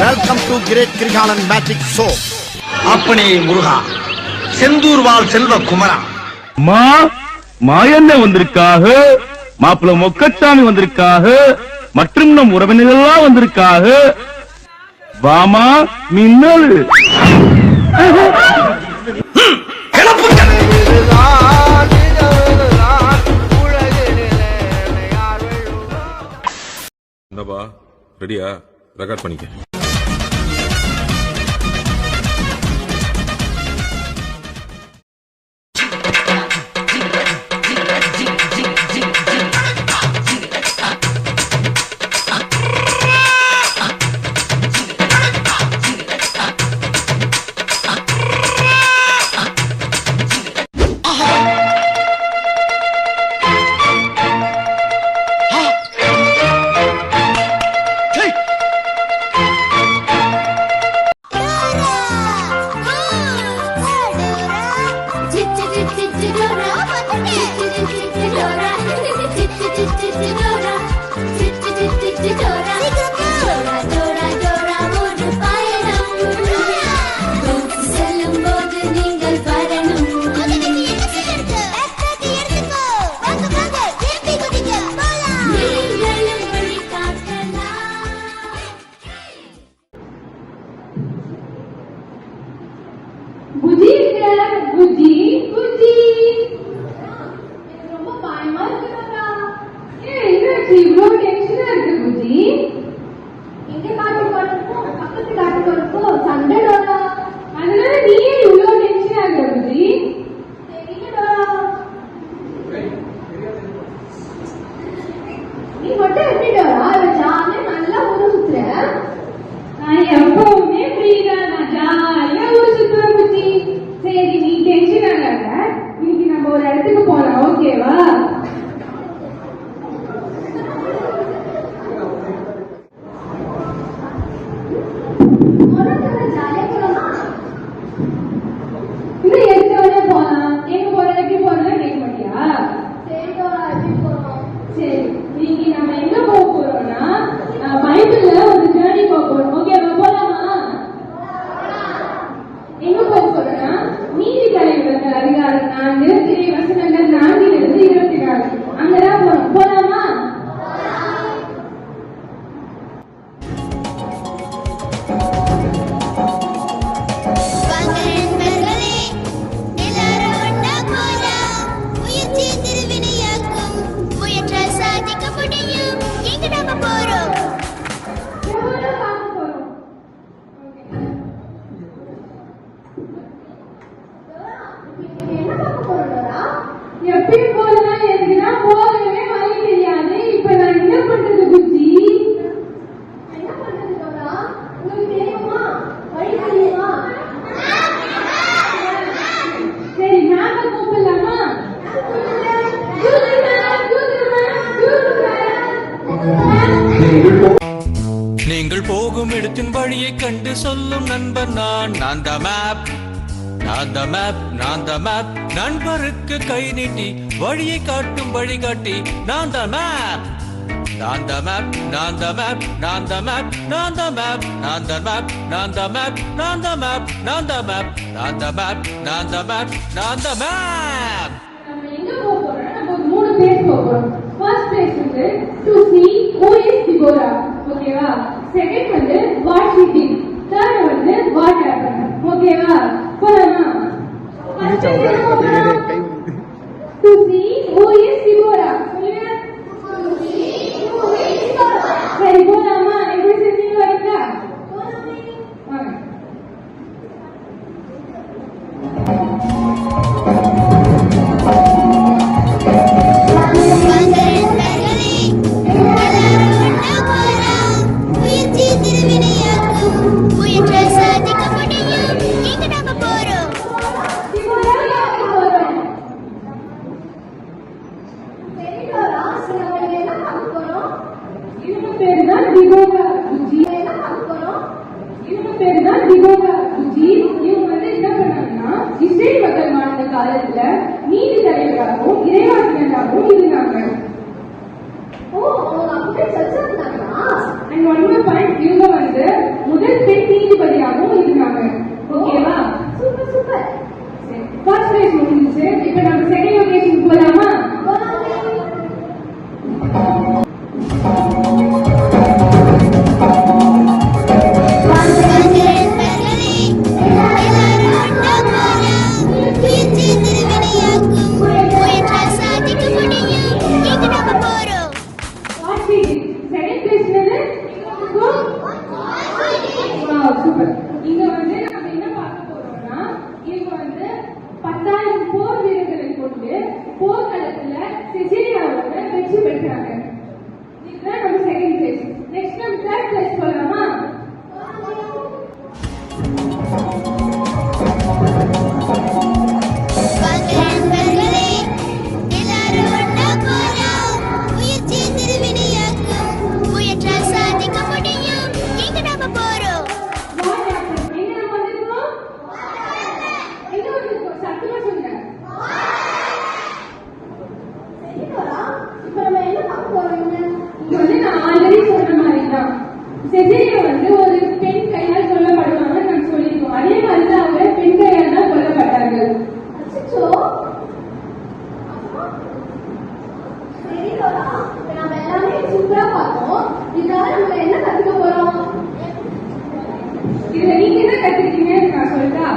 Welcome to great Kirikalan magic show. அப்பனே முருகா, செந்தூர் வாழ் செல்வ குமரா, மாயண்ண வந்திருக்காக, மாப்பிள்ள மொக்கச்சாமி வந்திருக்காக, மற்றும் நம் உறவினர்கள்லாம் வந்திருக்காக. வாமா மின்னல். என்னப்பா ரெடியா? ரெக்கார்ட் பண்ணிக்க. நீங்கள் போகும் இடத்தின் வழியை கண்டு சொல்லும் நண்பர் நான். நான் த மேப், நான் த மேப், நான் த மேப். நண்பருக்கு கை நீட்டி வழியை காட்டும் வழிகாட்டி. நான் த மேப், நான் த மேப், நான் த மேப், நான் த மேப், நான் த மேப், நான் த மேப், நான் த மேப், நான் த மேப், நான் த மேப், நான் த மேப், நான் த மேப், நான் த மேப். நம்ம எங்க போறோம்னா நம்ம 3 பேர் போறோம். ஃபர்ஸ்ட் பிளேஸ் வந்து to see who is Deborah. ஓகேவா? செகண்ட் வந்து what she did. தேர்ட் வந்து what happened. ஓகேவா? போலாமா? to see who is Deborah. சொல்லுங்க. to see who is Deborah. சரி போலாமா? எப்படி செஞ்சீங்க வரீங்களா? போலாமே. வாங்க. காலத்துல நீதி தலைவராகவும் இறைவாசினராகவும் இருந்தாங்க. ஓ, அவங்க செசிலியாவோட வெற்றி பெற்றாங்க. இதுதான் நம்ம செகண்ட் பிளேஸ். நெக்ஸ்ட் நம்ம தேர்ட் பிளேஸ் போலாமா? செசிலியா வந்து ஒரு பெண் கையால் கொல்லப்படுவாங்க நம்ம சொல்லியிருக்கோம். அதே மாதிரி தான் அவங்க பெண் கையால் தான் கொல்லப்பட்டார்கள். நம்ம எல்லாமே சூப்பரா பார்த்தோம். இதனால நம்ம என்ன கத்துக்க போறோம்? இதுல நீங்க என்ன கத்துக்கிட்டீங்கன்னு நான் சொல்றா.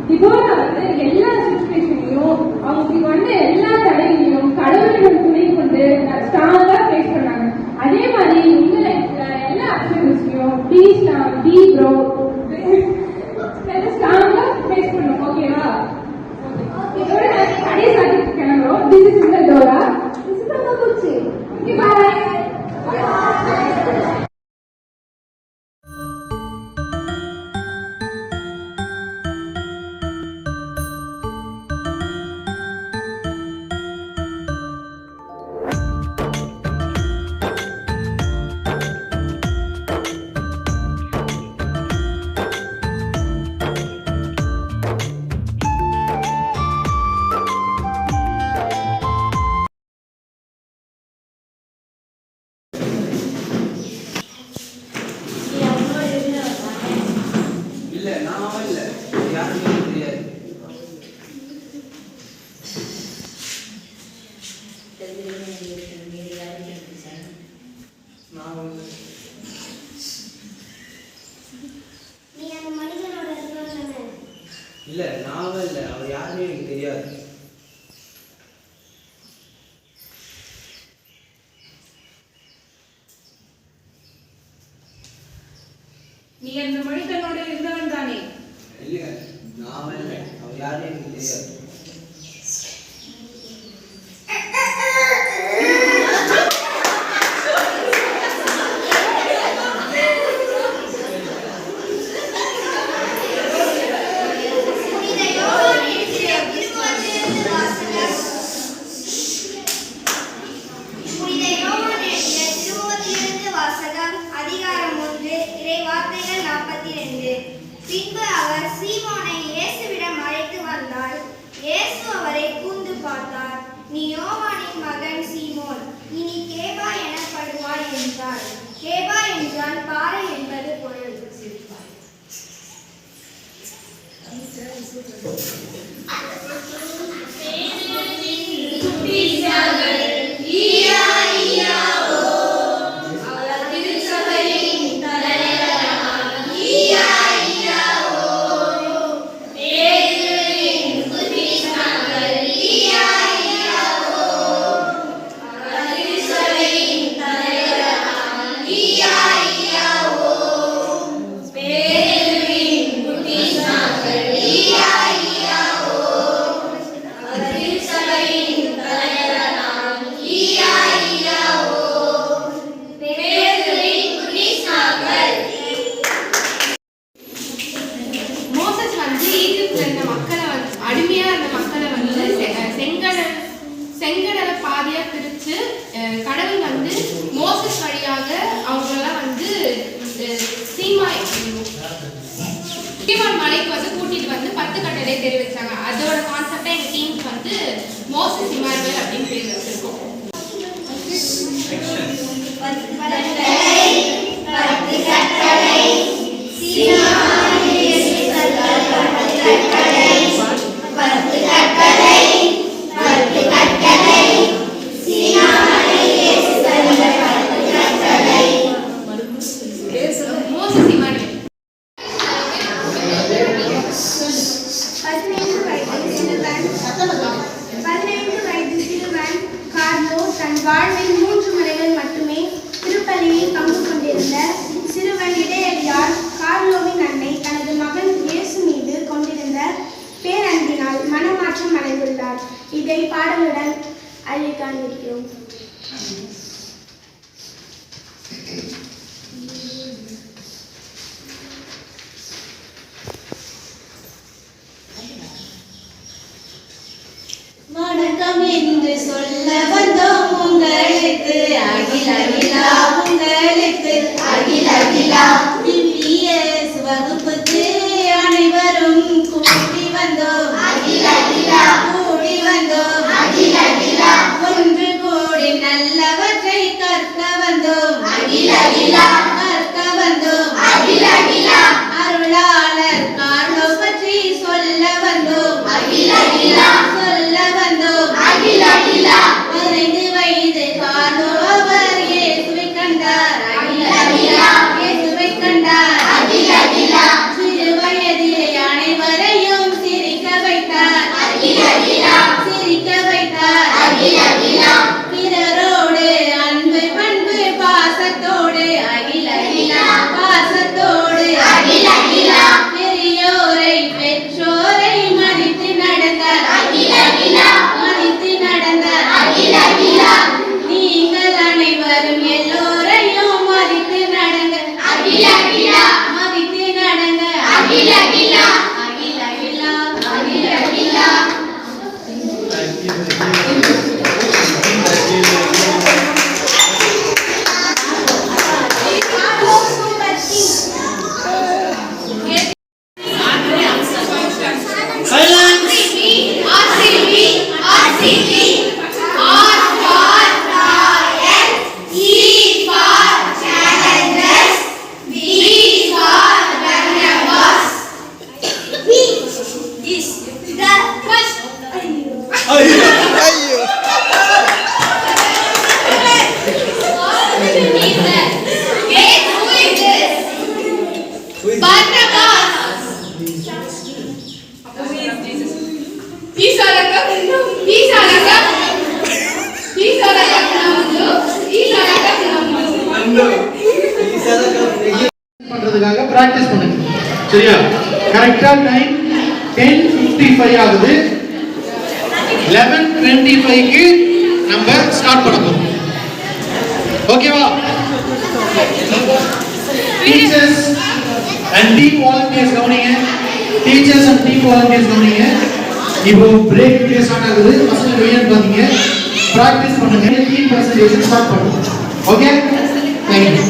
டிபோரா வந்து எல்லா சிச்சுவேஷனையும் அவங்களுக்கு வந்து எல்லா தடைகளையும் கடவுளிடம் துணை கொண்டு ஸ்ட்ராங்கா ஃபேஸ் பண்ணாங்க. அதே மாதிரி உங்க லைஃப்ல எல்லா அப்சர்வேஷனையும் பி ப்ரோ ஸ்ட்ராங்கா ஃபேஸ் பண்ணும். ஓகேவா? இதோட நான் கடைசி சாதிக்கு கிளம்புறோம். திஸ் இஸ் இந்த Dora. This is the Gucci. Okay bye. இல்ல நான் இல்ல யாருமே தெரியாது. நீ அந்த மனிதனோட இருக்கவங்க. இல்ல நான் இல்ல அவர் யாருமே எனக்கு தெரியாது. நீ அந்த மனிதனோட இருந்தவன் தானே? இல்லைங்க நான் இல்ல அவர் யாருமே எனக்கு தெரியாது. பின்பு அவர் சீமோனை இயேசுவிடம் அழைத்து வந்தார். இயேசு அவரை கூர்ந்து பார்த்தார். நீ யோவானின் மகன் சீமோன், இனி கேபா எனப்படுவாய் என்றார். கேபா என்றால் பாறை என்பது பொருள். செங்கடலை பாதியா பிரிச்சு கடவுள் வந்து மோசஸ் வழியாக அவங்களெல்லாம் வந்து சீமான் மலைக்கு வந்து கூட்டிட்டு வந்து 10 கட்டளை தெரிவிச்சாங்க. அதோட கான்செப்டா எங்க டீமுக்கு வந்து மோசஸ் இமானுவேல் அப்படின்னு பேர் வச்சிருக்கோம். படிக்கிறோம். வணக்கம் என்று சொல்ல வந்தோம் உங்களுக்கு, அகில அகிலா உங்களுக்கு, அகில அகிலா DPS வகுப்புக்கு அனைவரும் கூடி வந்தோம், அகில அகிலா கூடி வந்தோம், அகில அகிலா ஒன்று கூடி நல்லவற்றை கற்க வந்தோம், அகில அகிலா கற்க வந்தோம், அகில அகிலா அருளாளர் கார்லோ பற்றி சொல்ல வந்தோம், அகில அகிலா சொல்ல வந்தோம், அகில அகிலா 15 வயது கார்லோ அவர் இயேசுவை கண்டார், அகில அகிலா இயேசுவை கண்டார், அகில அகிலா சிறு வயதிலே அனைவரையும் சிரிக்க வைத்தார், அகில அகிலா சிரிக்க வைத்தார், அகில அகிலா பிறரோடு அன்பு பண்பு பாசத்தோடு, அகில அகிலா பாசத்தோடு, அகில அகிலா பெரியோரை பெற்றோரை மதித்து நடந்தார், அகில அகிலா மதித்து நடந்தார், அகில அகிலா நீங்கள் அனைவரும் எல்லோரையும் மதித்து நடங்க, அகில அகிலா மதித்து நடங்க, அகில அகிலா அகில அகிலா அகில அகிலா. பண்றதுக்காக பிராக்டிஸ் பண்ணுங்க. சரியா? கரெக்டா டைம் 10:55 ஆகுது. 11:25க்கு நம்ம ஸ்டார்ட் பண்ண போறோம். ஓகேவா? டீச்சர்ஸ் அண்ட் டீம் வாலண்டியர்ஸ் கவனிங்க. டீச்சர்ஸ் அண்ட் டீம் வாலண்டியர்ஸ் கவனிங்க. இப்போ பிரேக் ஸ்டார்ட் ஆகுது. பசங்க வெயிட் பாத்தீங்க. பிராக்டிஸ் பண்ணுங்க. டீம் பிரசன்டேஷன் ஸ்டார்ட் பண்ணுங்க. ஓகே? Thank you.